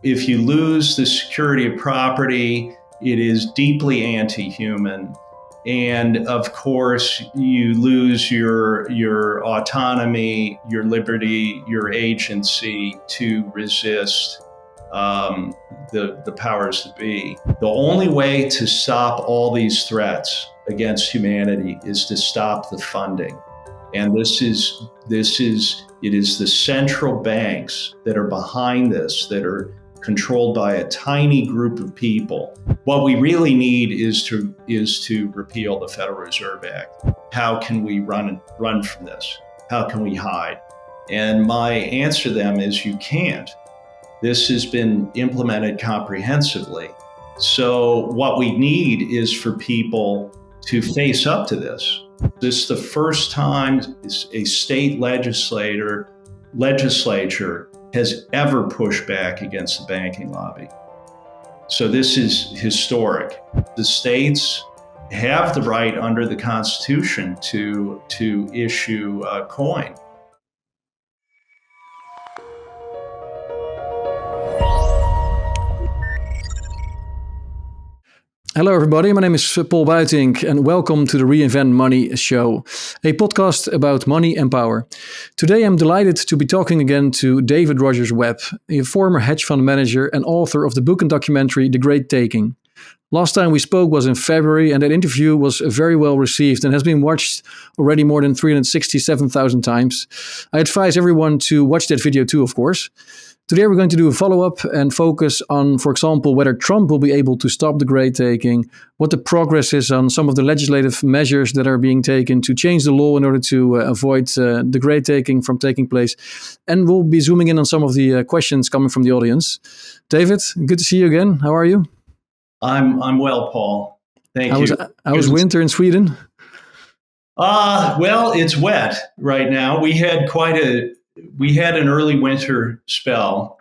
If you lose the security of property, it is deeply anti-human. And of course, you lose your autonomy, your liberty, your agency to resist the powers that be. The only way to stop all these threats against humanity is to stop the funding. And it is the central banks that are behind this, that are controlled by a tiny group of people. What we really need is to repeal the Federal Reserve Act. How can we run from this? How can we hide? And my answer to them is you can't. This has been implemented comprehensively. So what we need is for people to face up to this. This is the first time a state legislature has ever pushed back against the banking lobby. So this is historic. The states have the right under the Constitution to issue a coin. Hello, everybody. My name is Paul Buitink, and welcome to the Reinvent Money show, a podcast about money and power. Today, I'm delighted to be talking again to David Rogers Webb, a former hedge fund manager and author of the book and documentary The Great Taking. Last time we spoke was in February, and that interview was very well received and has been watched already more than 367,000 times. I advise everyone to watch that video too, of course. Today we're going to do a follow-up and focus on, for example, whether Trump will be able to stop the Great Taking, what the progress is on some of the legislative measures that are being taken to change the law in order to avoid the Great Taking from taking place. And we'll be zooming in on some of the questions coming from the audience. David, good to see you again. How are you? I'm well, Paul. Thank you. How was winter in Sweden? Well, it's wet right now. We had an early winter spell,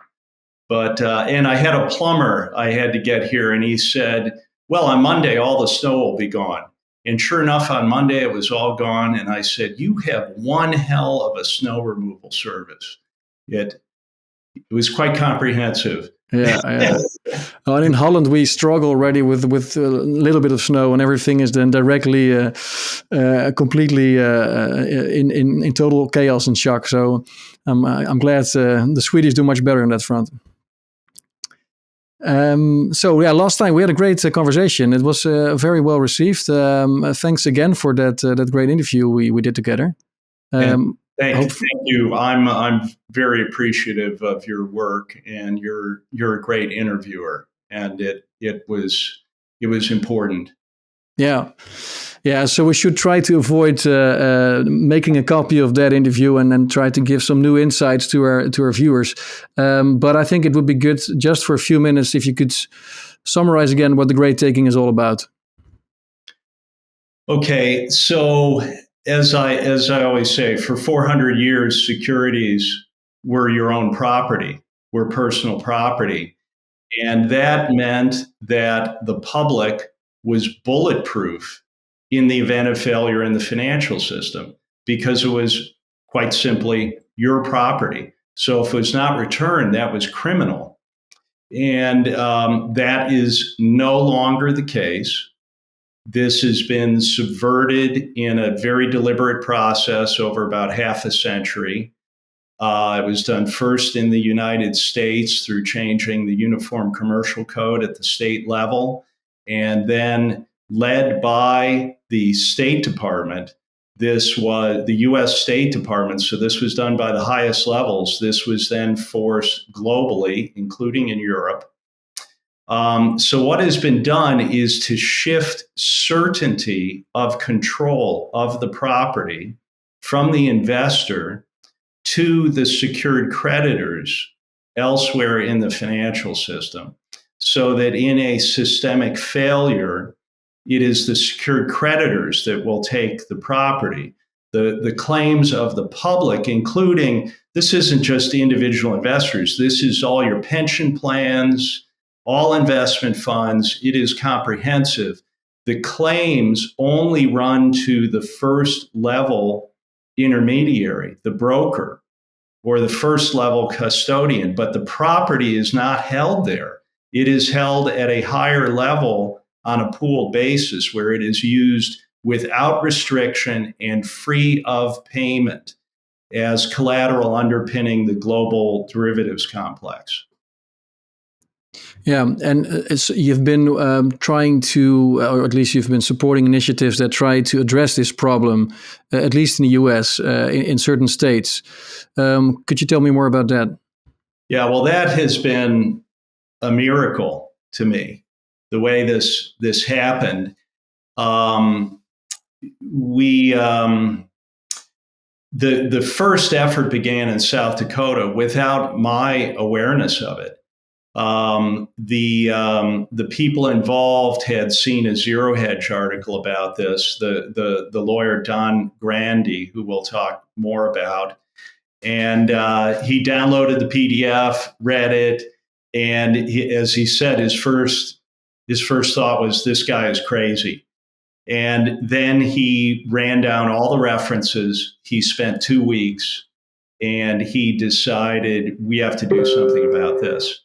but and I had a plumber I had to get here, and he said, well, on Monday, all the snow will be gone. And sure enough, on Monday, it was all gone. And I said, you have one hell of a snow removal service. It was quite comprehensive. Yeah. And in Holland, we struggle already with a little bit of snow, and everything is then directly, completely in total chaos and shock. So I'm glad the Swedes do much better on that front. Last time we had a great conversation. It was very well received. Thanks again for that great interview we did together. Thank you. I'm very appreciative of your work, and you're a great interviewer, and it was important. Yeah. So we should try to avoid making a copy of that interview and then try to give some new insights to our viewers. But I think it would be good just for a few minutes if you could summarize again what the Great Taking is all about. Okay, so. As I always say, for 400 years, securities were your own property, were personal property. And that meant that the public was bulletproof in the event of failure in the financial system, because it was quite simply your property. So if it was not returned, that was criminal. And that is no longer the case. This has been subverted in a very deliberate process over about half a century. It was done first in the United States through changing the Uniform Commercial Code at the state level, and then led by the State Department. This was the U.S. State Department, so this was done by the highest levels. This was then forced globally, including in Europe. So what has been done is to shift certainty of control of the property from the investor to the secured creditors elsewhere in the financial system, so that in a systemic failure, it is the secured creditors that will take the property. The claims of the public, including, this isn't just individual investors, this is all your pension plans, all investment funds. It is comprehensive. The claims only run to the first level intermediary, the broker. or the first level custodian, but the property is not held there. It is held at a higher level on a pooled basis where it is used without restriction and free of payment as collateral underpinning the global derivatives complex. Yeah, and you've been trying to, or at least you've been supporting initiatives that try to address this problem, at least in the US, in certain states. Could you tell me more about that? Yeah, well, that has been a miracle to me, the way this happened. The first effort began in South Dakota without my awareness of it. The people involved had seen a Zero Hedge article about this. The lawyer Don Grandy, who we'll talk more about, and he downloaded the PDF, read it, and as he said, his first thought was, "This guy is crazy." And then he ran down all the references. He spent 2 weeks, and he decided, we have to do something about this.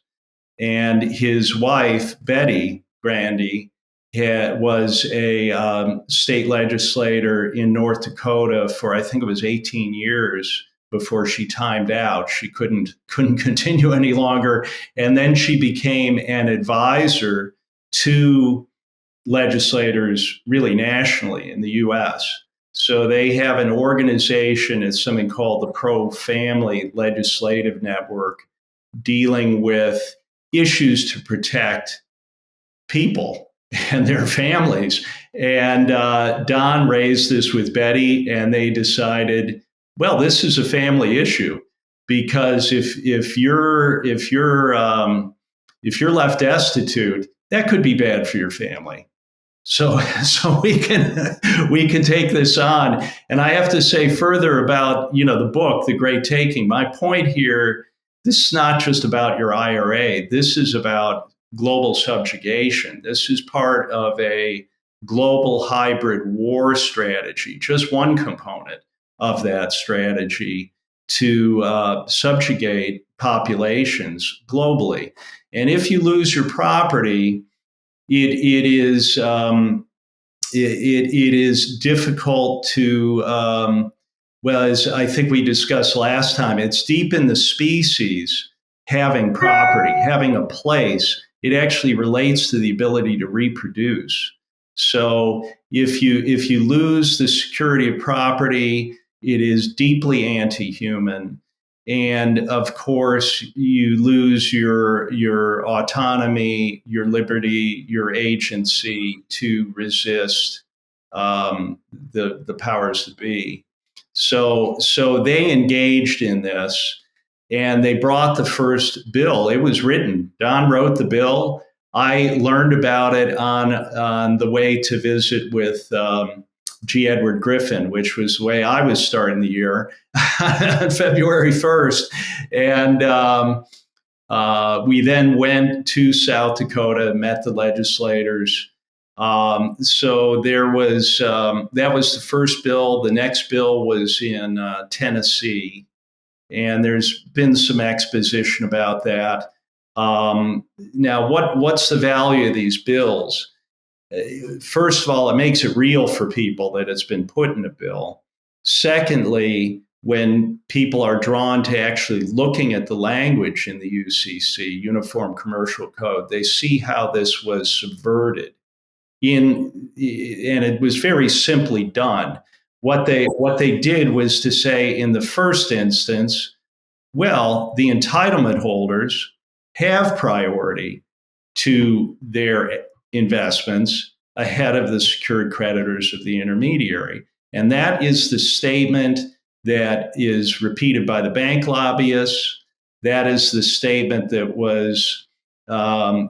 And his wife, Betty Grandy, was a state legislator in North Dakota for, I think it was 18 years before she timed out. She couldn't continue any longer. And then she became an advisor to legislators really nationally in the US. So they have an organization, it's something called the Pro-Family Legislative Network, dealing with issues to protect people and their families. And Don raised this with Betty, and they decided, well, this is a family issue, because if you're left destitute, that could be bad for your family. So we can take this on. And I have to say further about, the book, The Great Taking. My point here, this is not just about your IRA. This is about global subjugation. This is part of a global hybrid war strategy, just one component of that strategy to subjugate populations globally. And if you lose your property, it is difficult to, as I think we discussed last time, it's deep in the species having property, having a place. It actually relates to the ability to reproduce. So if you lose the security of property, it is deeply anti-human. And of course, you lose your autonomy, your liberty, your agency to resist the powers that be. So they engaged in this, and they brought the first bill. It was written. Don wrote the bill. I learned about it on the way to visit with G. Edward Griffin, which was the way I was starting the year on February 1st. And we then went to South Dakota, met the legislators. So there was that was the first bill. The next bill was in Tennessee, and there's been some exposition about that. Now, what's the value of these bills? First of all, it makes it real for people that it's been put in a bill. Secondly, when people are drawn to actually looking at the language in the UCC, Uniform Commercial Code, they see how this was subverted. And it was very simply done. What they did was to say, in the first instance, well, the entitlement holders have priority to their investments ahead of the secured creditors of the intermediary. And that is the statement that is repeated by the bank lobbyists. That is the statement that was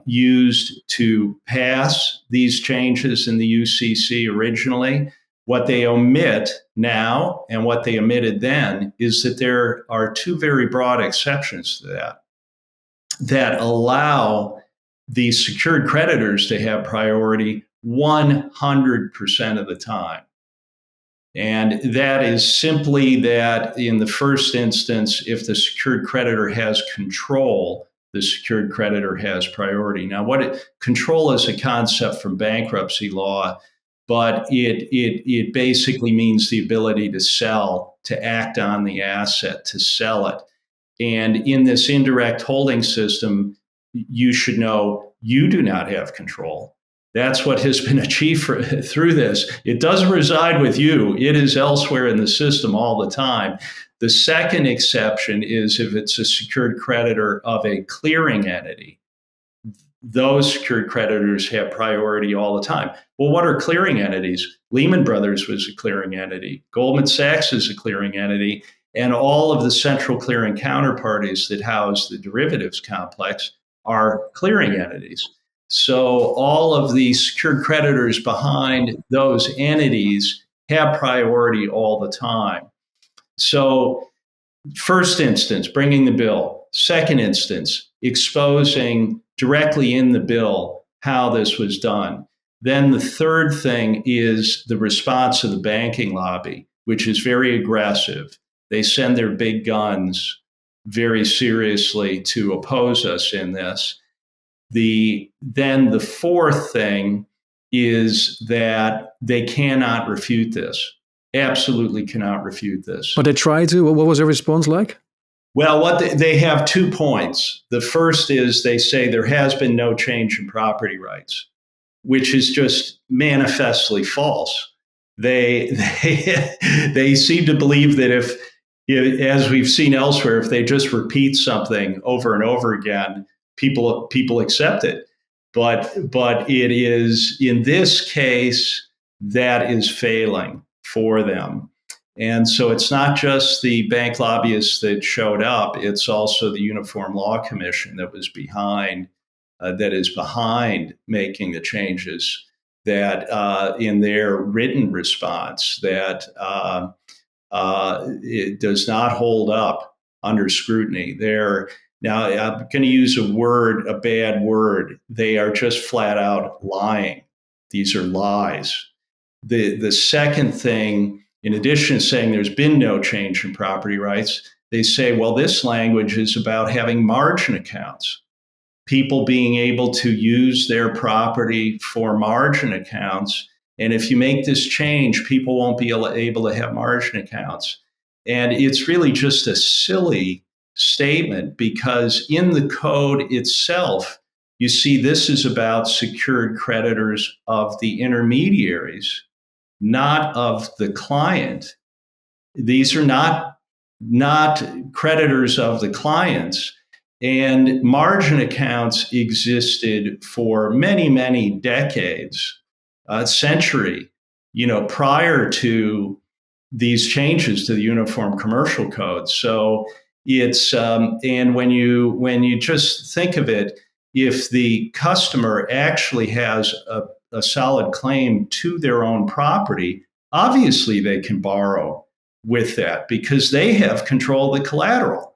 used to pass these changes in the UCC originally. What they omit now and what they omitted then is that there are two very broad exceptions to that allow the secured creditors to have priority 100% of the time. And that is simply that in the first instance, if the secured creditor has control, the secured creditor has priority. Now, control is a concept from bankruptcy law, but it basically means the ability to sell, to act on the asset, to sell it. And in this indirect holding system, you should know you do not have control. That's what has been achieved through this. It doesn't reside with you. It is elsewhere in the system all the time. The second exception is if it's a secured creditor of a clearing entity. Those secured creditors have priority all the time. Well, what are clearing entities? Lehman Brothers was a clearing entity. Goldman Sachs is a clearing entity. And all of the central clearing counterparties that house the derivatives complex are clearing entities. So all of the secured creditors behind those entities have priority all the time. So first instance, bringing the bill. Second instance, exposing directly in the bill how this was done. Then the third thing is the response of the banking lobby, which is very aggressive. They send their big guns very seriously to oppose us in this. Then the fourth thing is that they cannot refute this. Absolutely cannot refute this. But they try to. What was their response like? Well, they have 2 points. The first is they say there has been no change in property rights, which is just manifestly false. They seem to believe that if, as we've seen elsewhere, if they just repeat something over and over again, people accept it. But it is, in this case, that is failing for them. And so it's not just the bank lobbyists that showed up, it's also the Uniform Law Commission that was behind, that is behind making the changes, that in their written response, that it does not hold up under scrutiny. Now, I'm going to use a bad word. They are just flat out lying. These are lies. The second thing, in addition to saying there's been no change in property rights, they say, well, this language is about having margin accounts, people being able to use their property for margin accounts. And if you make this change, people won't be able to have margin accounts. And it's really just a silly statement, because in the code itself, you see this is about secured creditors of the intermediaries, not of the client. These are not creditors of the clients. And margin accounts existed for many, many decades, a century, prior to these changes to the Uniform Commercial Code. So it's and when you just think of it, if the customer actually has a solid claim to their own property, obviously they can borrow with that because they have control of the collateral.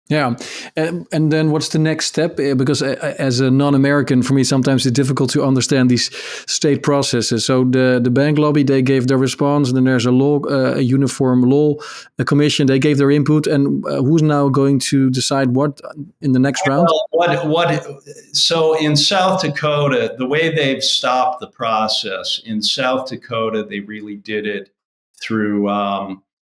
Yeah. And then what's the next step? Because as a non-American, for me, sometimes it's difficult to understand these state processes. So the bank lobby, they gave their response, and then there's a uniform law commission. They gave their input, and who's now going to decide what in the next round? So in South Dakota, the way they've stopped the process, in South Dakota, they really did it through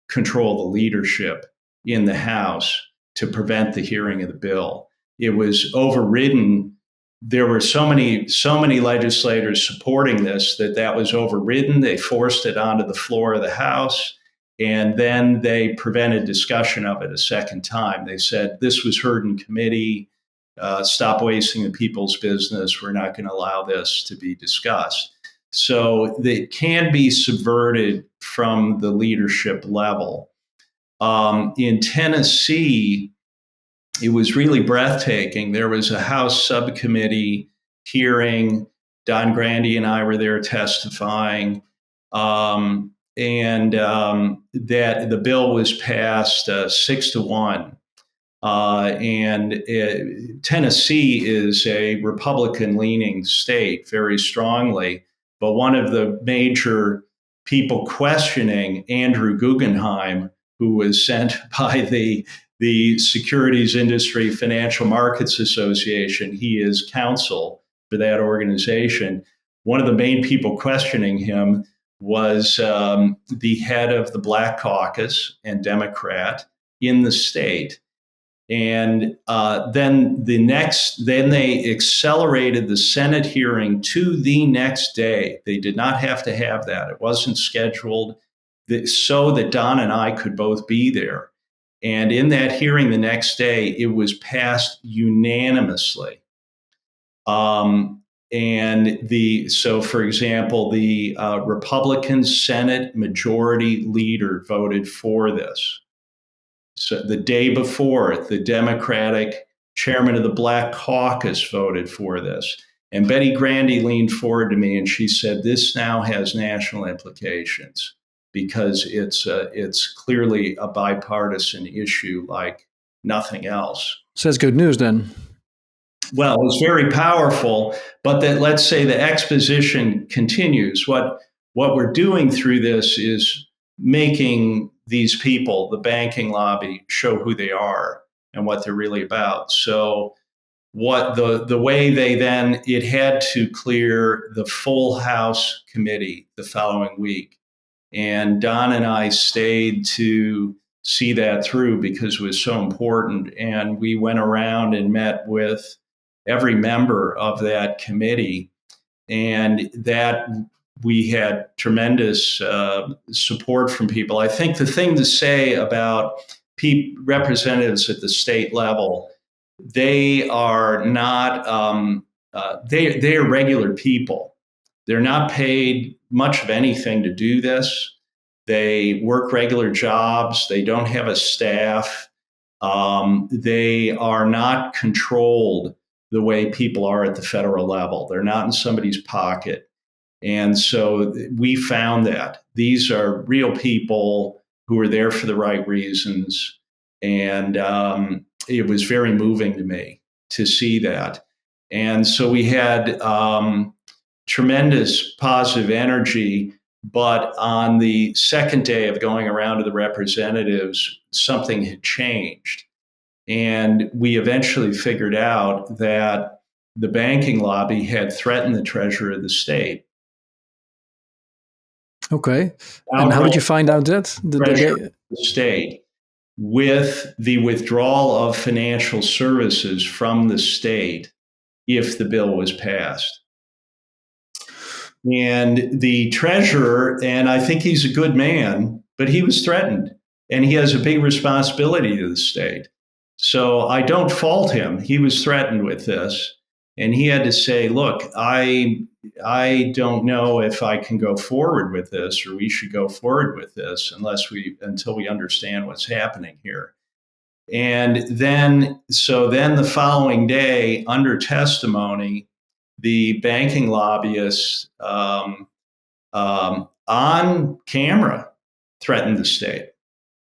control of the leadership in the House to prevent the hearing of the bill. It was overridden. There were so many legislators supporting this that was overridden. They forced it onto the floor of the House, and then they prevented discussion of it a second time. They said this was heard in committee. Stop wasting the people's business. We're not going to allow this to be discussed. So it can be subverted from the leadership level. In Tennessee, it was really breathtaking. There was a House subcommittee hearing. Don Grandy and I were there testifying, and that the bill was passed 6-1. Tennessee is a Republican-leaning state very strongly, but one of the major people questioning Andrew Guggenheim, who was sent by the Securities Industry Financial Markets Association. He is counsel for that organization. One of the main people questioning him was the head of the Black Caucus and Democrat in the state. And then they accelerated the Senate hearing to the next day. They did not have to have that. It wasn't scheduled so that Don and I could both be there. And in that hearing the next day, it was passed unanimously. So for example, the Republican Senate Majority Leader voted for this. So the day before, the Democratic chairman of the Black Caucus voted for this. And Betty Grandy leaned forward to me and she said, this now has national implications because it's clearly a bipartisan issue like nothing else. So that's good news then. Well, it was very powerful, but that, let's say the exposition continues. What we're doing through this is making these people, the banking lobby, show who they are and what they're really about. So what the way they then, it had to clear the full House committee the following week. And Don and I stayed to see that through because it was so important. And we went around and met with every member of that committee, and that we had tremendous support from people. I think the thing to say about representatives at the state level, they are not, they are regular people. They're not paid much of anything to do this. They work regular jobs. They don't have a staff. They are not controlled the way people are at the federal level. They're not in somebody's pocket. And so we found that these are real people who are there for the right reasons. And it was very moving to me to see that. And so we had tremendous positive energy. But on the second day of going around to the representatives, something had changed. And we eventually figured out that the banking lobby had threatened the treasurer of the state. Okay. And how did you find out that? The state, with the withdrawal of financial services from the state if the bill was passed. And the treasurer, and I think he's a good man, but he was threatened. And he has a big responsibility to the state. So I don't fault him. He was threatened with this. And he had to say, look, I don't know if I can go forward with this, or we should go forward with this until we understand what's happening here. And then the following day, under testimony, the banking lobbyists on camera threatened the state,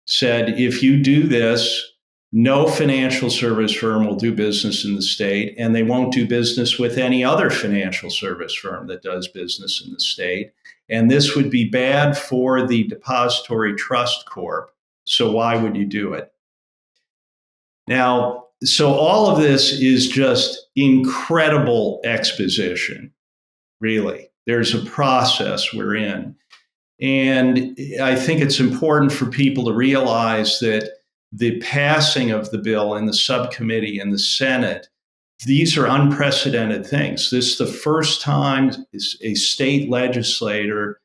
said, if you do this, no financial service firm will do business in the state, and they won't do business with any other financial service firm that does business in the state. And this would be bad for the Depository Trust Corp. So why would you do it? Now, so all of this is just incredible exposition, really. There's a process we're in. And I think it's important for people to realize that the passing of the bill in the subcommittee in the Senate, these are unprecedented things. This is the first time a state legislature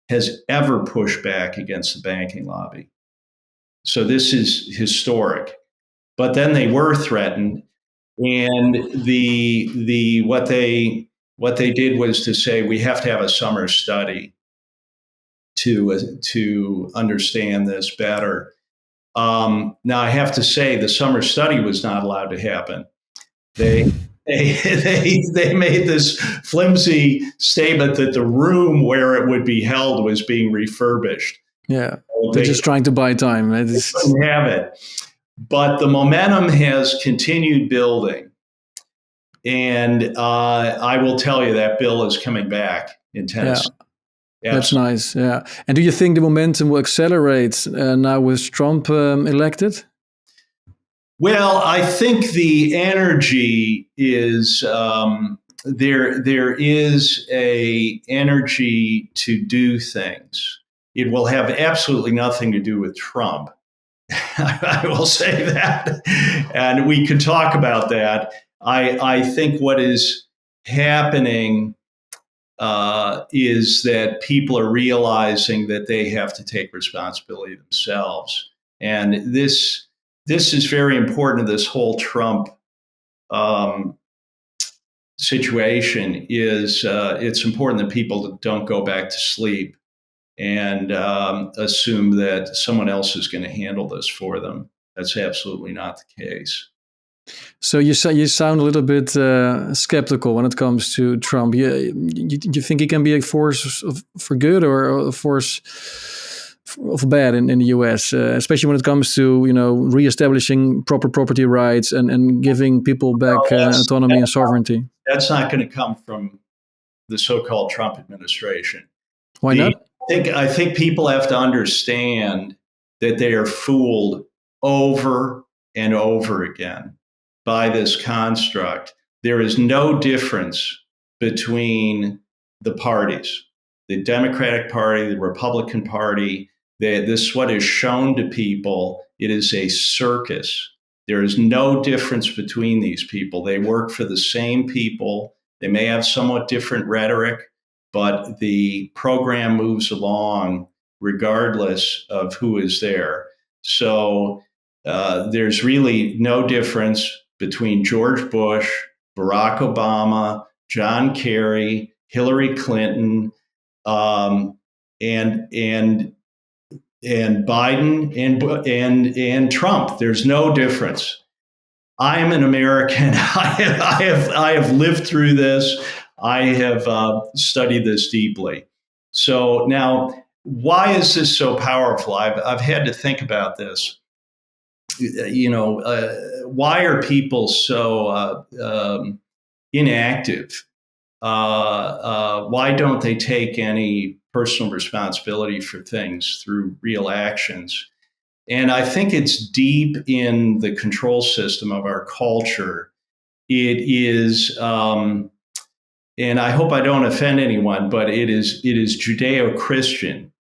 has ever pushed back against the banking lobby. So this is historic. But then they were threatened, and what they did was to say we have to have a summer study to understand this better. Now I have to say the summer study was not allowed to happen. They made this flimsy statement that the room where it would be held was being refurbished. Yeah, they're just trying to buy time. They couldn't have it. But the momentum has continued building. And I will tell you that bill is coming back in Tennessee. That's nice. Yeah. And do you think the momentum will accelerate now with Trump elected? Well, I think the energy is there. There is a energy to do things. It will have absolutely nothing to do with Trump. I will say that, and we can talk about that. I think what is happening is that people are realizing that they have to take responsibility themselves, and this is very important to this whole Trump um, situation. Is it's important that people don't go back to sleep and assume that someone else is going to handle this for them. That's absolutely not the case. So you sound a little bit skeptical when it comes to Trump. You think he can be a force for good or a force of bad in the U.S., especially when it comes to reestablishing proper property rights and giving people back autonomy and sovereignty. That's not going to come from the so-called Trump administration. Why not? I think people have to understand that they are fooled over and over again by this construct. There is no difference between the parties, the Democratic Party, the Republican Party. This is what is shown to people. It is a circus. There is no difference between these people. They work for the same people. They may have somewhat different rhetoric, but the program moves along regardless of who is there. So there's really no difference between George Bush, Barack Obama, John Kerry, Hillary Clinton, and Biden and Trump. There's no difference. I am an American. I have lived through this. I have studied this deeply. So now, why is this so powerful? I've had to think about this. Why are people so inactive? Why don't they take any personal responsibility for things through real actions? And I think it's deep in the control system of our culture. It is, and I hope I don't offend anyone, but it is Judeo-Christian.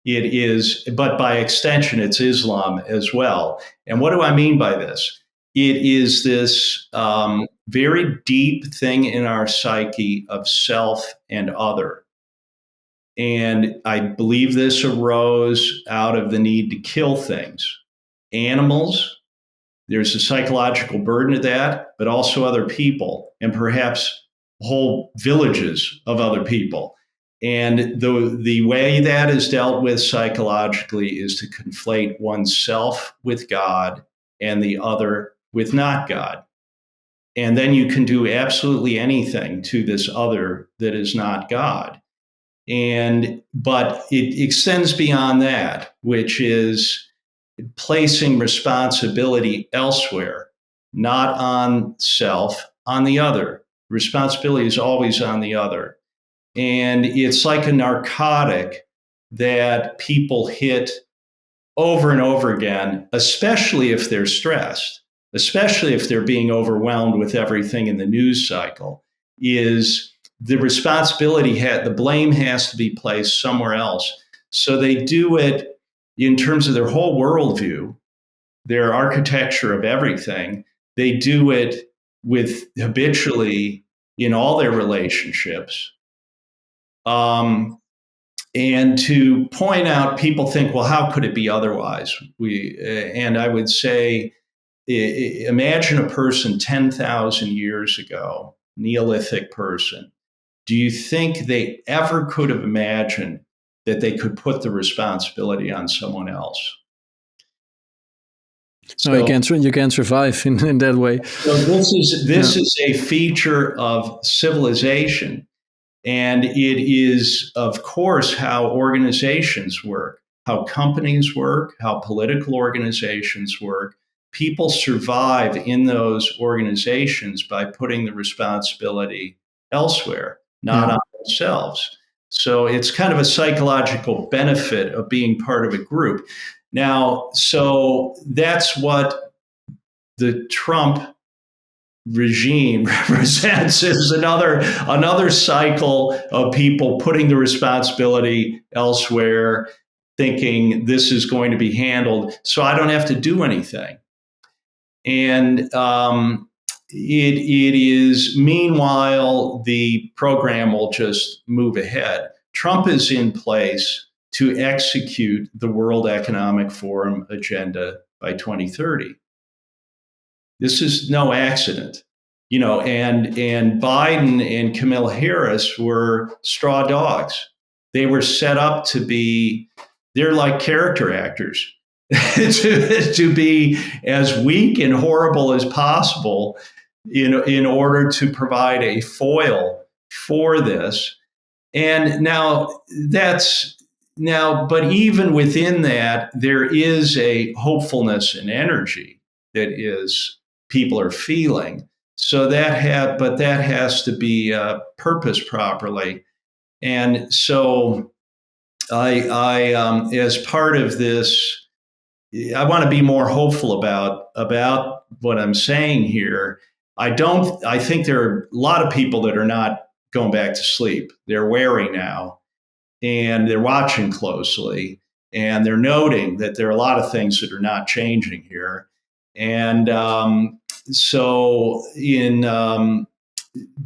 It is, but by extension, it's Islam as well. And what do I mean by this? It is this very deep thing in our psyche of self and other. And I believe this arose out of the need to kill things. Animals, there's a psychological burden to that, but also other people, and perhaps whole villages of other people. And the way that is dealt with psychologically is to conflate oneself with God and the other with not God. And then you can do absolutely anything to this other that is not God. But it extends beyond that, which is placing responsibility elsewhere, not on self, on the other. Responsibility is always on the other. And it's like a narcotic that people hit over and over again, especially if they're stressed, especially if they're being overwhelmed with everything in the news cycle, is the responsibility, the blame has to be placed somewhere else. So they do it in terms of their whole worldview, their architecture of everything. They do it with habitually in all their relationships. And to point out, people think, well, how could it be otherwise? And I would say, imagine a person 10,000 years ago, Neolithic person. Do you think they ever could have imagined that they could put the responsibility on someone else? So, no, you can't survive in that way. So this is a feature of civilization. And it is, of course, how organizations work, how companies work, how political organizations work. People survive in those organizations by putting the responsibility elsewhere, not on themselves. So it's kind of a psychological benefit of being part of a group. Now, so that's what the Trump regime represents, is another cycle of people putting the responsibility elsewhere, thinking this is going to be handled so I don't have to do anything. And it is, meanwhile, the program will just move ahead. Trump is in place to execute the World Economic Forum agenda by 2030. This is no accident, and Biden and Kamala Harris were straw dogs. They were set up to be, they're like character actors, to be as weak and horrible as possible in order to provide a foil for this. And but even within that, there is a hopefulness and energy that is people are feeling. So that has to be purposed properly. And so I as part of this, I want to be more hopeful about what I'm saying here. I think there are a lot of people that are not going back to sleep. They're wary now, and they're watching closely, and they're noting that there are a lot of things that are not changing here. And so in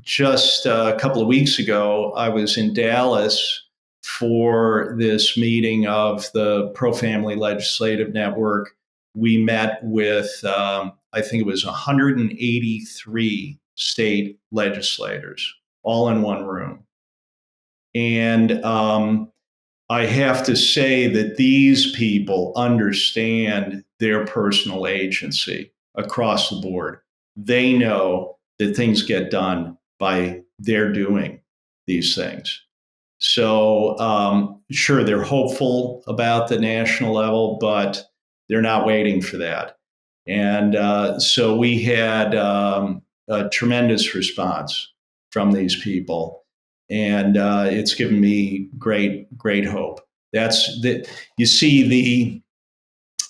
just a couple of weeks ago, I was in Dallas for this meeting of the Pro-Family Legislative Network. We met with, I think it was 183 state legislators, all in one room. And I have to say that these people understand their personal agency across the board. They know that things get done by their doing these things. So, sure, they're hopeful about the national level, but they're not waiting for that. And so we had a tremendous response from these people. And it's given me great hope. You see,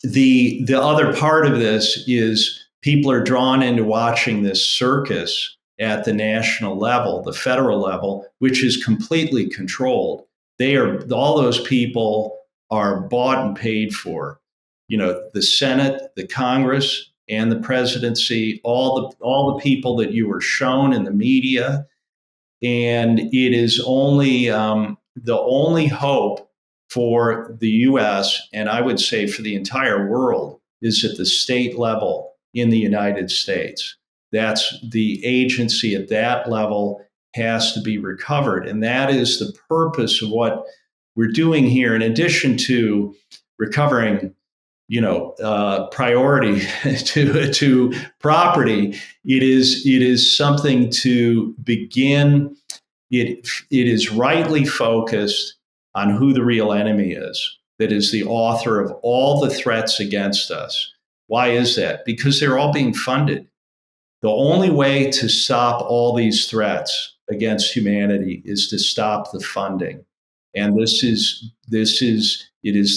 the other part of this is people are drawn into watching this circus at the national level, the federal level, which is completely controlled. All those people are bought and paid for. The Senate, the Congress, and the presidency, all the people that you were shown in the media. And it is only the only hope for the U.S., and I would say for the entire world, is at the state level in the United States. That's the agency at that level has to be recovered. And that is the purpose of what we're doing here, in addition to recovering priority to property. It is something to begin. It is rightly focused on who the real enemy is, that is the author of all the threats against us. Why is that? Because they're all being funded. The only way to stop all these threats against humanity is to stop the funding. And it is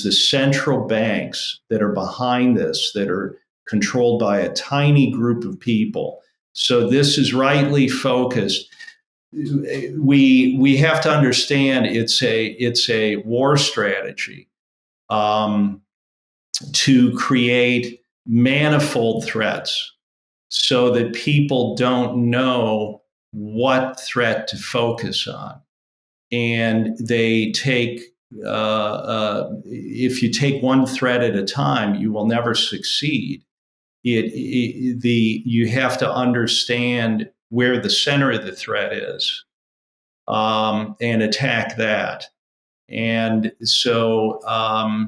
the central banks that are behind this, that are controlled by a tiny group of people. So this is rightly focused. We have to understand it's a war strategy to create manifold threats so that people don't know what threat to focus on. And they take, if you take one threat at a time, you will never succeed. You have to understand where the center of the threat is, and attack that. And so by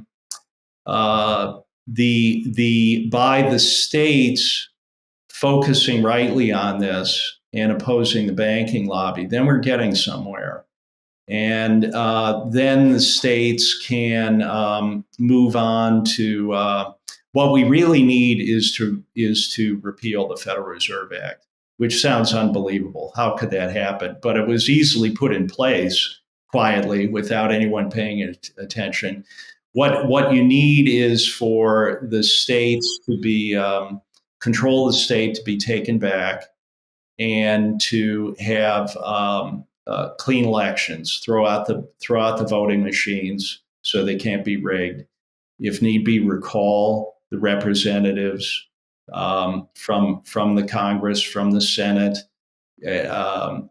the states focusing rightly on this and opposing the banking lobby, then we're getting somewhere. And then the states can move on to what we really need is to repeal the Federal Reserve Act, which sounds unbelievable. How could that happen? But it was easily put in place quietly without anyone paying attention. What you need is for the states to be control of the state to be taken back, and to have clean elections. Throw out the voting machines so they can't be rigged. If need be, recall the representatives from the Congress, from the Senate, I'm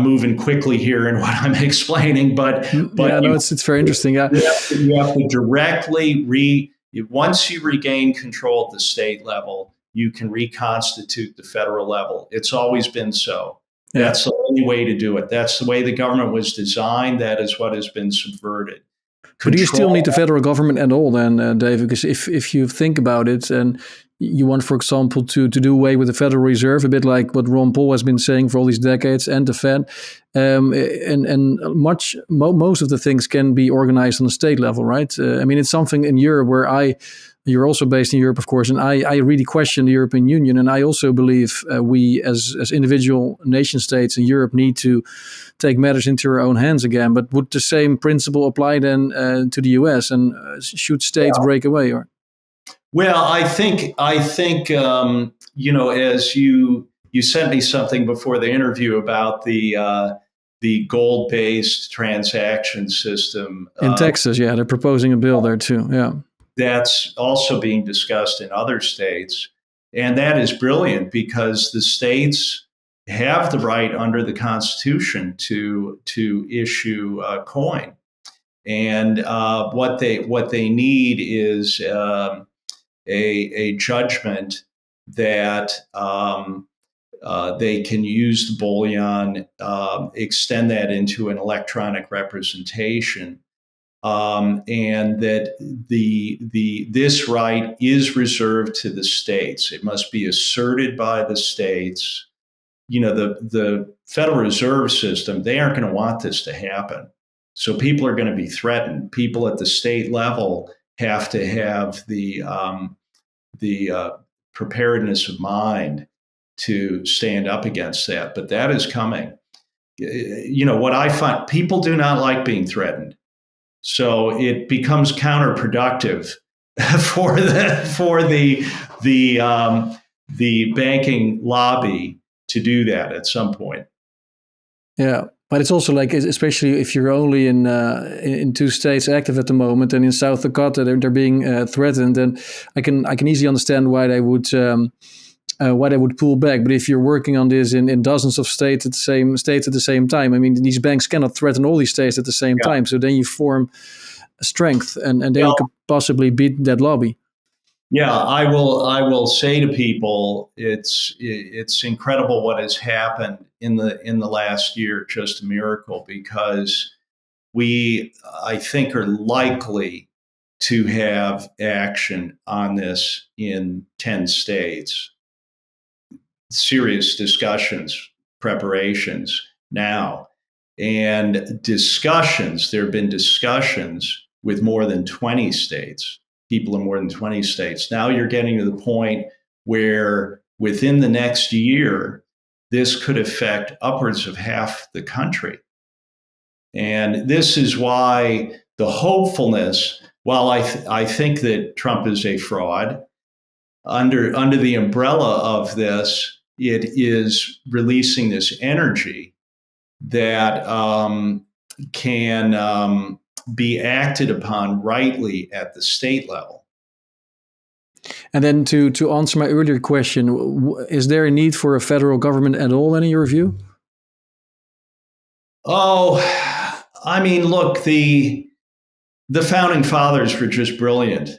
moving quickly here in what I'm explaining, but yeah, no, it's very interesting. Yeah, you have to directly once you regain control at the state level, you can reconstitute the federal level. It's always been so. Yeah. That's the only way to do it. That's the way the government was designed. That is what has been subverted. But do you still need the federal government at all then, David? Because if you think about it, and you want, for example, to do away with the Federal Reserve, a bit like what Ron Paul has been saying for all these decades, and the Fed, and most of the things can be organized on the state level, right? I mean, it's something in Europe where you're also based in Europe, of course, and I really question the European Union, and I also believe we as individual nation states in Europe need to take matters into our own hands again. But would the same principle apply then to the US, and should states break away? Or well, I think as you sent me something before the interview about the gold-based transaction system in Texas. Yeah, they're proposing a bill there too. Yeah. That's also being discussed in other states. And that is brilliant because the states have the right under the Constitution to issue coin. And what they need is a judgment that they can use the bullion, extend that into an electronic representation. And that this right is reserved to the states. It must be asserted by the states. The Federal Reserve System, they aren't going to want this to happen. So people are going to be threatened. People at the state level have to have the preparedness of mind to stand up against that. But that is coming. What I find, people do not like being threatened. So it becomes counterproductive for the banking lobby to do that at some point. Yeah, but it's also like, especially if you're only in two states active at the moment, and in South Dakota they're being threatened, and I can easily understand why they would pull back. But if you're working on this in dozens of states at the same time, I mean, these banks cannot threaten all these states at the same time. So then you form strength, and then you could possibly beat that lobby. Yeah, I will say to people, it's incredible what has happened in the last year, just a miracle, because I think are likely to have action on this in 10 states. Serious discussions, preparations now, and discussions. There have been discussions with more than 20 states, people in more than 20 states. Now you're getting to the point where within the next year, this could affect upwards of half the country. And this is why the hopefulness, while I think that Trump is a fraud, under the umbrella of this, it is releasing this energy that can be acted upon rightly at the state level. And then to answer my earlier question, is there a need for a federal government at all, in your view? Oh, I mean, look, the founding fathers were just brilliant.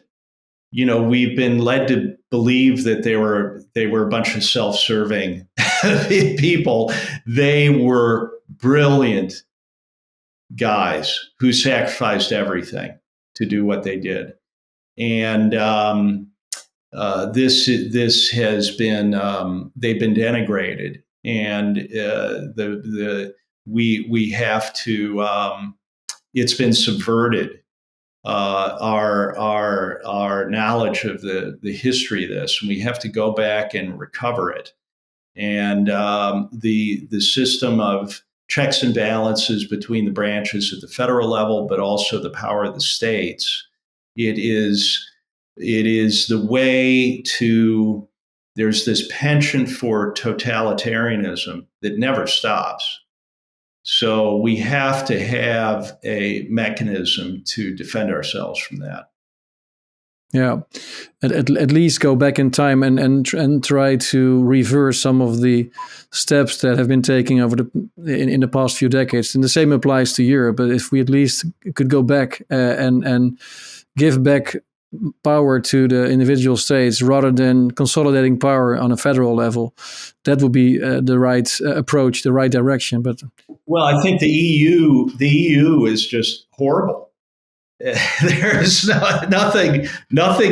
We've been led to believe that they were a bunch of self-serving people. They were brilliant guys who sacrificed everything to do what they did. And this has been they've been denigrated, and we have to. It's been subverted. Our knowledge of the history of this, and we have to go back and recover it. and the system of checks and balances between the branches at the federal level, but also the power of the states. It is the way to. There's this penchant for totalitarianism that never stops. So we have to have a mechanism to defend ourselves from that. Yeah, at least go back in time and try to reverse some of the steps that have been taken over in the past few decades. And the same applies to Europe. But if we at least could go back and give back power to the individual states rather than consolidating power on a federal level, that would be the right approach, the right direction. But well, I think the EU is just horrible. There's nothing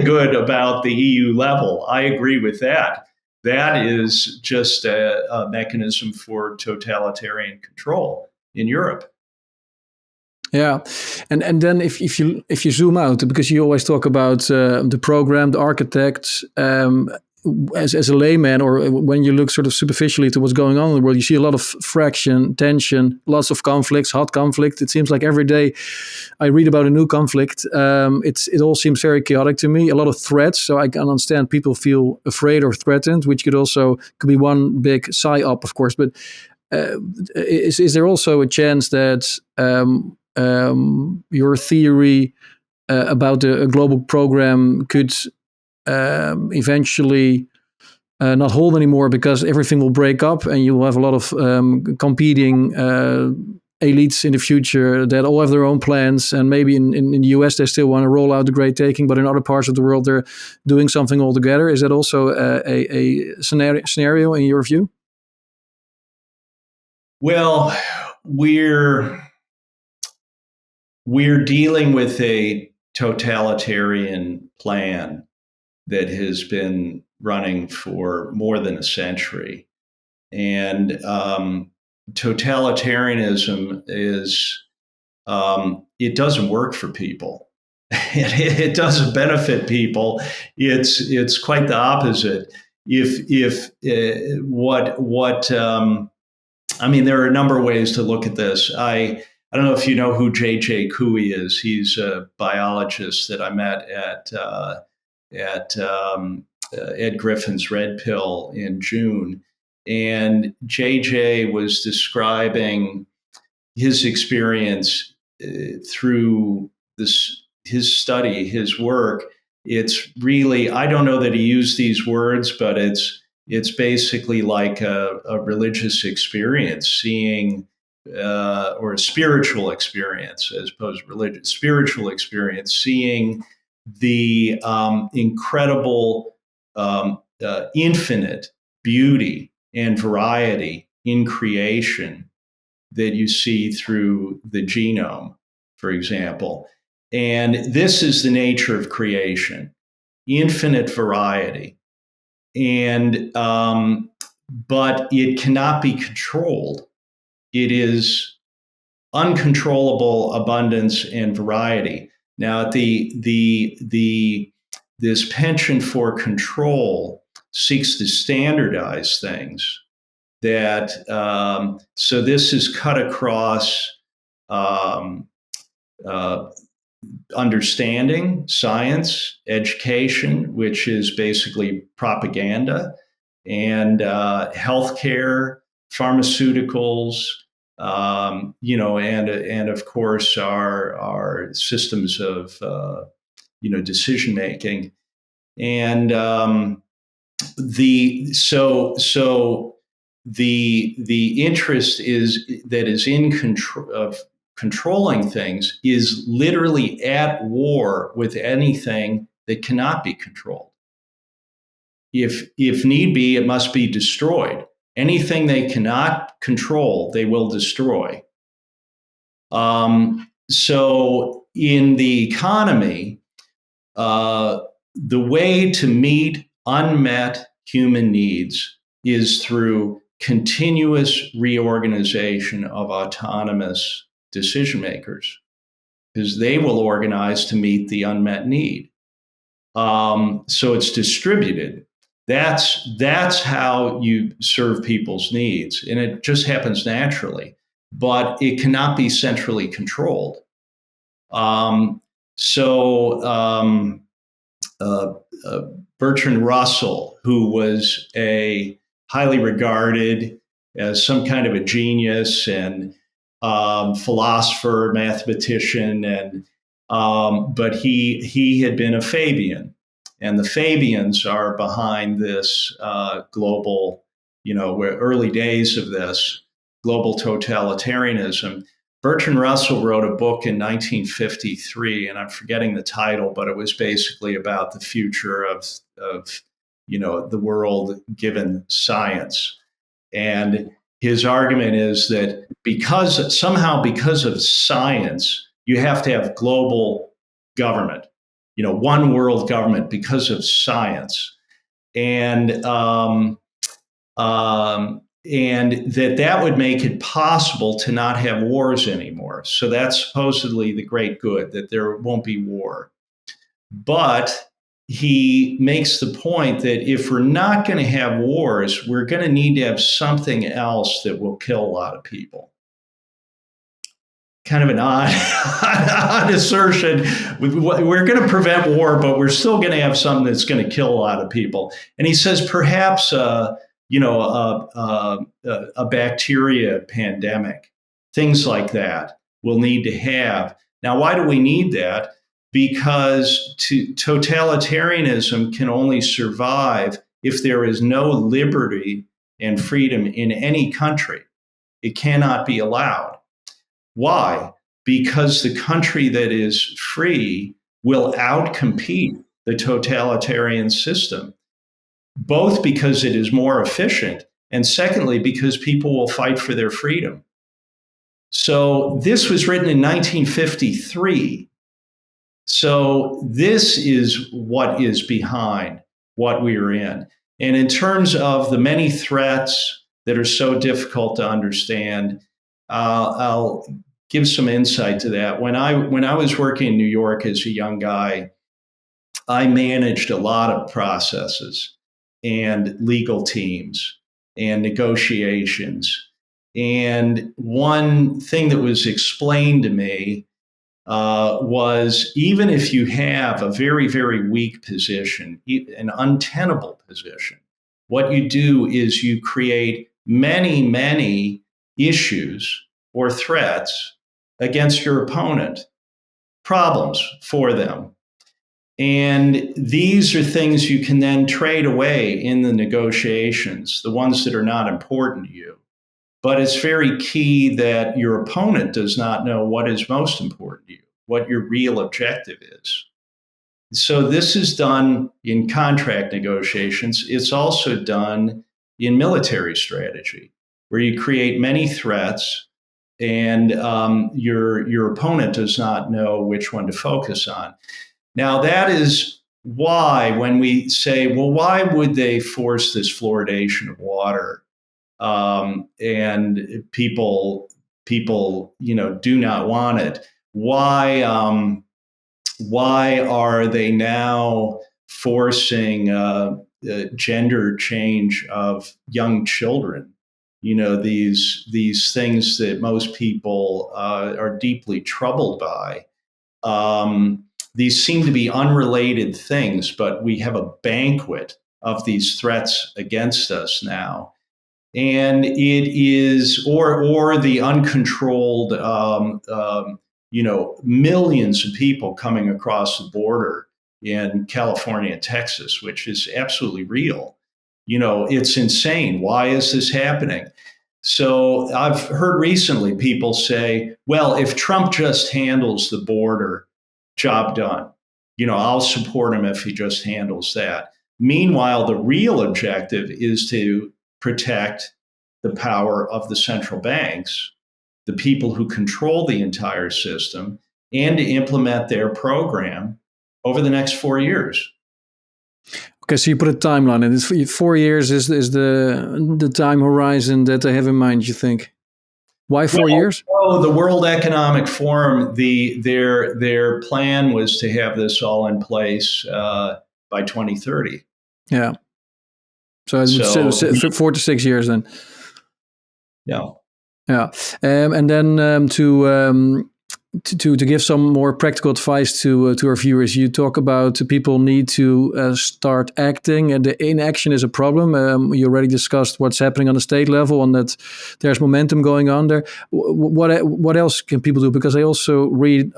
good about the EU level. I agree with that. That is just a mechanism for totalitarian control in Europe. Yeah, and then if you zoom out, because you always talk about the program, the architects, as a layman, or when you look sort of superficially to what's going on in the world, you see a lot of friction, tension, lots of conflicts, hot conflict. It seems like every day I read about a new conflict. It all seems very chaotic to me. A lot of threats, so I can understand people feel afraid or threatened, which could be one big psyop, of course. But is there also a chance that your theory about a global program could eventually not hold anymore, because everything will break up and you'll have a lot of competing elites in the future that all have their own plans, and maybe in the US they still want to roll out the great taking, but in other parts of the world they're doing something altogether. Is that also a scenario in your view? Well, we're dealing with a totalitarian plan that has been running for more than a century. And totalitarianism is, it doesn't work for people. It doesn't benefit people. It's quite the opposite. I mean, there are a number of ways to look at this. I don't know if you know who J.J. Couey is. He's a biologist that I met at Ed Griffin's Red Pill in June. And JJ was describing his experience through his study, his work. It's really, I don't know that he used these words, but it's basically like a religious experience, seeing or a spiritual experience as opposed to religious, spiritual experience, seeing the incredible, infinite beauty and variety in creation that you see through the genome, for example. And this is the nature of creation, infinite variety. And but it cannot be controlled. It is uncontrollable abundance and variety. Now, this penchant for control seeks to standardize things. That so this is cut across understanding, science, education, which is basically propaganda, and healthcare, pharmaceuticals, and of course our systems of decision making, and the interest is in control of controlling things is literally at war with anything that cannot be controlled. If need be, it must be destroyed. Anything they cannot control, they will destroy. So in the economy, the way to meet unmet human needs is through continuous reorganization of autonomous decision makers, because they will organize to meet the unmet need. So it's distributed. That's how you serve people's needs, and it just happens naturally. But it cannot be centrally controlled. Um, so uh, uh, Bertrand Russell, who was a highly regarded as some kind of a genius and philosopher, mathematician, and but he had been a Fabian, and the Fabians are behind this global, early days of this global totalitarianism. Bertrand Russell wrote a book in 1953, and I'm forgetting the title, but it was basically about the future of the world given science. And his argument is that because of science, you have to have global government, one world government because of science, and and that would make it possible to not have wars anymore. So that's supposedly the great good, that there won't be war. But he makes the point that if we're not going to have wars, we're going to need to have something else that will kill a lot of people. Kind of an odd assertion. We're going to prevent war, but we're still going to have something that's going to kill a lot of people. And he says perhaps a bacteria pandemic, things like that, we'll need to have. Now, why do we need that? Because totalitarianism can only survive if there is no liberty and freedom in any country. It cannot be allowed. Why? Because the country that is free will outcompete the totalitarian system, both because it is more efficient, and secondly, because people will fight for their freedom. So this was written in 1953. So this is what is behind what we are in. And in terms of the many threats that are so difficult to understand, I'll give some insight to that. When I was working in New York as a young guy, I managed a lot of processes and legal teams and negotiations. And one thing that was explained to me was even if you have a very, very weak position, an untenable position, what you do is you create many, many issues or threats against your opponent, problems for them. And these are things you can then trade away in the negotiations, the ones that are not important to you. But it's very key that your opponent does not know what is most important to you, what your real objective is. So this is done in contract negotiations. It's also done in military strategy, where you create many threats and your opponent does not know which one to focus on. Now, that is why when we say, well, why would they force this fluoridation of water? And people, do not want it. Why are they now forcing gender change of young children? These things that most people are deeply troubled by. These seem to be unrelated things, but we have a banquet of these threats against us now. And it is, or the uncontrolled, millions of people coming across the border in California and Texas, which is absolutely real. It's insane. Why is this happening? So I've heard recently people say, well, if Trump just handles the border, job done. I'll support him if he just handles that. Meanwhile, the real objective is to protect the power of the central banks, the people who control the entire system, and to implement their program over the next 4 years. Okay, so you put a timeline, and it's 4 years is the time horizon that they have in mind, you think? Why 4 years? Oh, the World Economic Forum, their plan was to have this all in place by 2030. Yeah. So it would say 4 to 6 years then. Yeah. Yeah, and then to give some more practical advice to our viewers, you talk about people need to start acting, and the inaction is a problem. You already discussed what's happening on the state level, and that there's momentum going on there. What else can people do? Because I also read,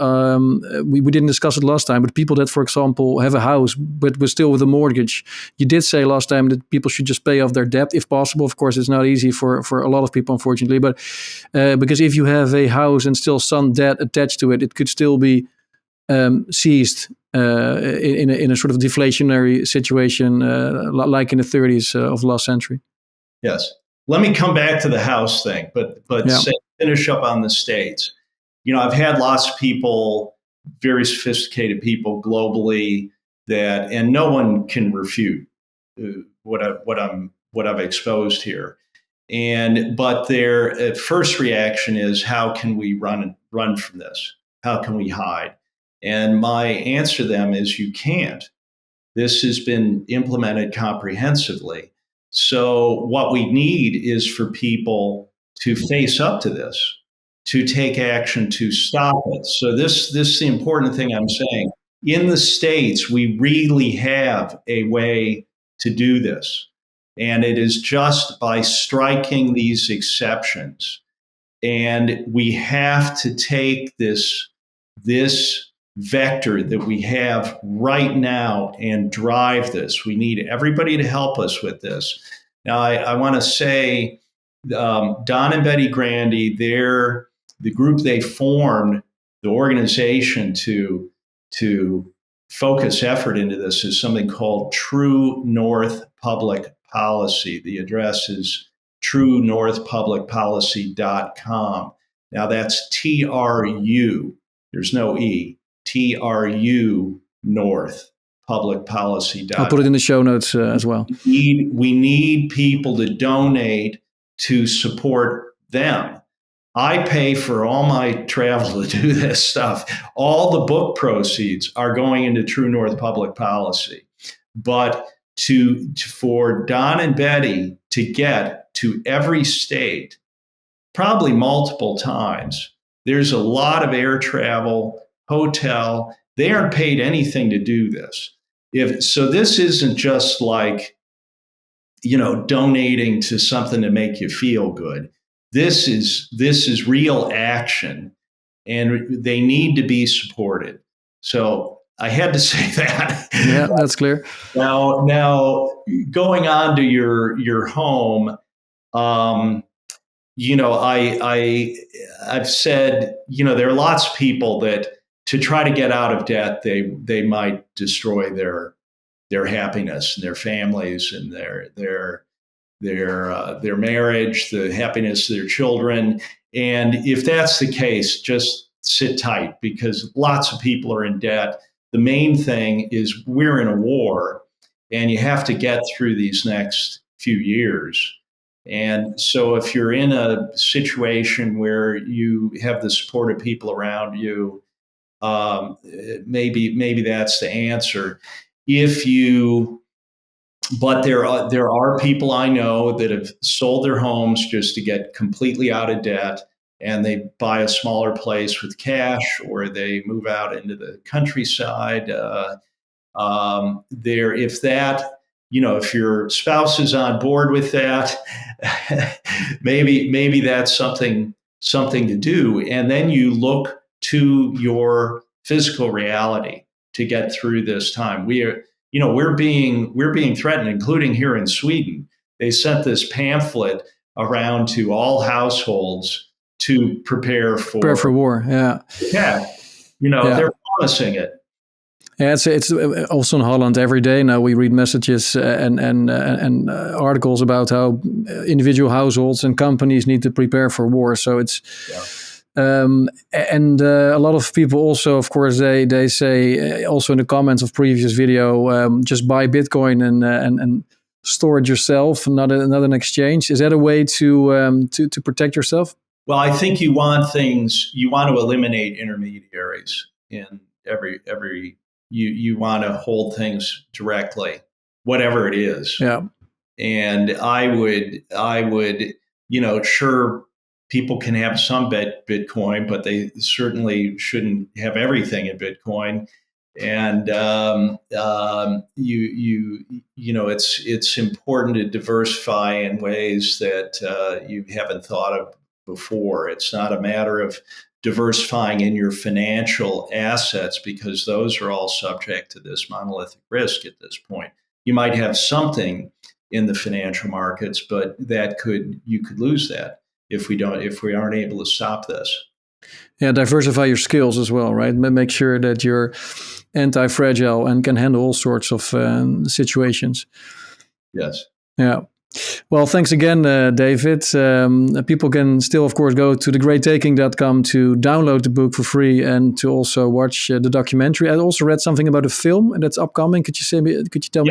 we didn't discuss it last time, but people that, for example, have a house but we're still with a mortgage. You did say last time that people should just pay off their debt if possible. Of course, it's not easy for a lot of people, unfortunately, but because if you have a house and still some debt attached to it, it could still be seized in a sort of deflationary situation, like in the 30s of last century. Yes. Let me come back to the house thing, but finish up on the states. I've had lots of people, very sophisticated people globally, and no one can refute what I've exposed here. But their first reaction is, how can we run from this? How can we hide? And my answer to them is, you can't. This has been implemented comprehensively. So what we need is for people to face up to this, to take action to stop it. So this is the important thing I'm saying. In the States, we really have a way to do this. And it is just by striking these exceptions. And we have to take this vector that we have right now and drive this. We need everybody to help us with this. Now, I want to say, Don and Betty Grandy, the group they formed, the organization to focus effort into this is something called True North Public Policy. The address is truenorthpublicpolicy.com. Now that's TRU, there's no E, TRU North Public Policy. I'll put it in the show notes as well. We need people to donate to support them. I pay for all my travel to do this stuff. All the book proceeds are going into True North Public Policy. But for Don and Betty to get to every state, probably multiple times, there's a lot of air travel, hotel. They aren't paid anything to do this. So this isn't just like, donating to something to make you feel good. This is real action, and they need to be supported. So I had to say that. Yeah, that's clear. Now going on to your home, I've said, there are lots of people that to try to get out of debt, they might destroy their happiness and their families and their marriage, the happiness of their children. And if that's the case, just sit tight, because lots of people are in debt. The main thing is we're in a war, and you have to get through these next few years. And so if you're in a situation where you have the support of people around you, maybe that's the answer. But there are people I know that have sold their homes just to get completely out of debt, and they buy a smaller place with cash, or they move out into the countryside. If your spouse is on board with that, maybe that's something to do. And then you look to your physical reality to get through this time. We're being threatened, including here in Sweden. They sent this pamphlet around to all households to prepare for war. Yeah. Yeah. They're promising it. Yeah, it's also in Holland every day now. We read messages and articles about how individual households and companies need to prepare for war. So it's and a lot of people also, of course, they say also in the comments of previous video, just buy Bitcoin and store it yourself, not an exchange. Is that a way to protect yourself? Well, I think you want to eliminate intermediaries in every. You want to hold things directly, whatever it is. Yeah. And I would, sure, people can have some Bitcoin, but they certainly shouldn't have everything in Bitcoin. And it's important to diversify in ways that you haven't thought of before. It's not a matter of diversifying in your financial assets, because those are all subject to this monolithic risk at this point. You might have something in the financial markets, but you could lose that if we aren't able to stop this. Yeah, diversify your skills as well, right? Make sure that you're anti-fragile and can handle all sorts of situations. Yes. Yeah. Well, thanks again, David. People can still, of course, go to thegreattaking.com to download the book for free and to also watch the documentary. I also read something about a film that's upcoming. Could you tell me a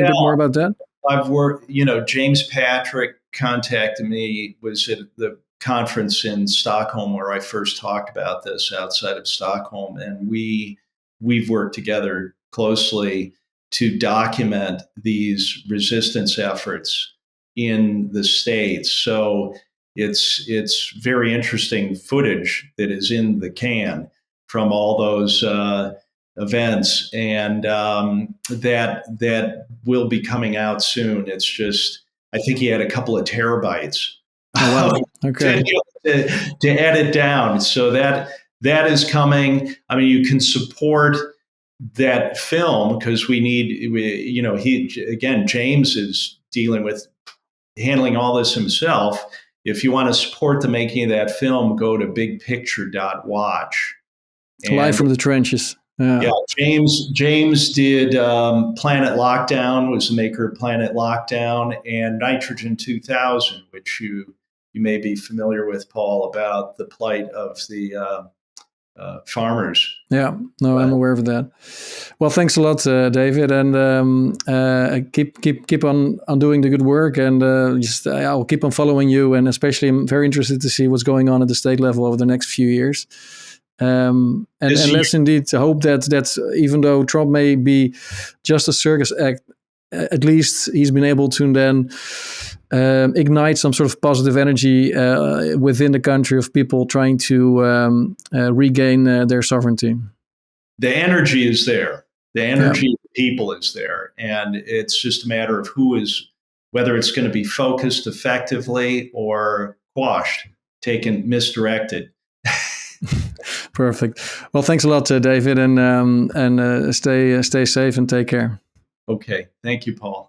bit more about that? I've worked, James Patrick contacted me, was at the conference in Stockholm where I first talked about this outside of Stockholm. And we've worked together closely to document these resistance efforts in the States. So it's very interesting footage that is in the can from all those events, and that will be coming out soon. It's just, I think he had a couple of terabytes. Oh, wow. Okay. to edit down. So that is coming. I mean, you can support that film because James is dealing with handling all this himself. If you want to support the making of that film, go to bigpicture.watch. Live from the trenches. Yeah, James did Planet Lockdown, was the maker of Planet Lockdown, and Nitrogen 2000, which you may be familiar with, Paul, about the plight of the farmers. Yeah, no, I'm aware of that. Well, thanks a lot, David, and keep on doing the good work, and I'll keep on following you, and especially I'm very interested to see what's going on at the state level over the next few years. And let's indeed hope that even though Trump may be just a circus act, at least he's been able to then ignite some sort of positive energy within the country of people trying to regain their sovereignty. The energy is there. The energy of the people is there. And it's just a matter of whether it's going to be focused effectively or quashed, misdirected. Perfect. Well, thanks a lot, David, and stay safe and take care. Okay. Thank you, Paul.